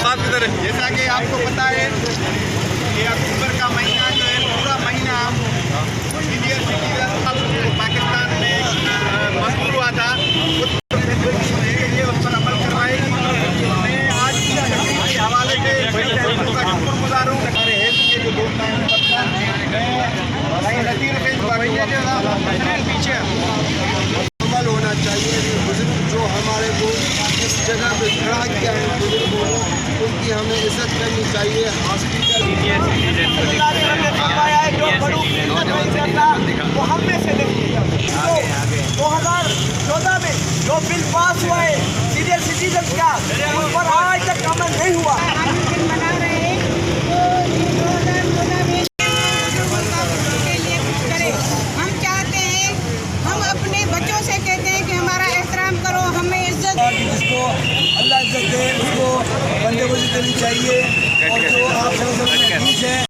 जैसा कि आपको पता है ये अक्टूबर का महीना जो है पूरा महीना सीनियर सिटीजन पाकिस्तान में मशहूर हुआ था ये उस पर अमल करवाएगी। मैं आज की तकरीब के हवाले से बड़ी तहरीकों का शुक्रगुजार हूँ। हमारे हेल्थ के जो दोस्त हैं पीछे अमल होना चाहिए। बुजुर्ग जो हमारे को इस जगह पे खड़ा किया है बुजुर्गों को उनकी हमें इज्जत करनी चाहिए। हॉस्पिटल वो हम में से 2014 में जो बिल पास हुआ है सीनियर सिटीजन का उस पर आज तक अमल नहीं हुआ। हम चाहते हैं, हम अपने बच्चों से कहते हैं कि हमारा एहतराम करो, हमें इज्जत। जिसको अल्लाह इज्जत दे उसको बंदे को देनी चाहिए और जो आप